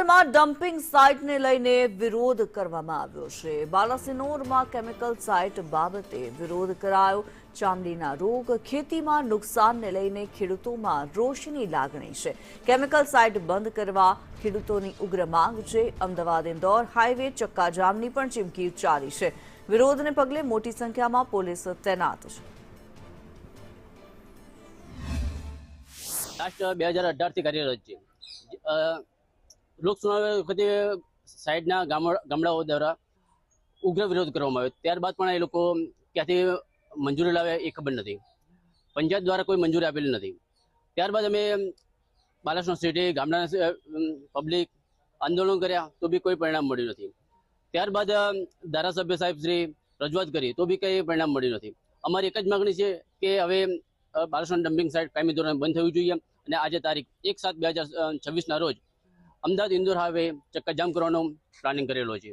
ઇન્દોરમાં dumping સાઇટને લઈને વિરોધ કરવામાં આવ્યો છે। બાલાસિનોરમાં કેમિકલ સાઇટ બાબતે વિરોધ કરાયો। ચામડીના રોગ, ખેતીમાં નુકસાનને લઈને ખેડૂતોમાં રોષની લાગણી છે। કેમિકલ સાઇટ બંધ કરવા ખેડૂતોની ઉગ્ર માંગ છે। અમદાવાદ ઇન્દોર હાઈવે ચક્કાજામની પણ ચીમકી ઉચ્ચારી છે। વિરોધને પગલે મોટી સંખ્યામાં પોલીસ તૈનાત છે। રાષ્ટ્ર 2018 થી કાર્યરત છે। લોક સુનાવણી વખતે સાઈડના ગામડાઓ દ્વારા ઉગ્ર વિરોધ કરવામાં આવ્યો। ત્યારબાદ પણ એ લોકો ક્યાંથી મંજૂરી લાવે એ ખબર નથી। પંચાયત દ્વારા કોઈ મંજૂરી આપેલી નથી। ત્યારબાદ અમે બાલાસિનોર સિટી ગામડાના પબ્લિક આંદોલન કર્યા તો બી કોઈ પરિણામ મળ્યું નથી। ત્યારબાદ ધારાસભ્ય સાહેબ શ્રી રજૂઆત કરી તો બી કંઈ પરિણામ મળ્યું નથી। અમારી એક જ માગણી છે કે હવે બાલાસિનોર ડમ્પિંગ સાઇટ કાયમી ધોરણે બંધ થવી જોઈએ અને આજે તારીખ 1/7/2026 ના રોજ અમદાવાદ ઇન્દોર હાઈવે ચક્કાજામ કરવાનો પ્લાનિંગ કરેલો છે।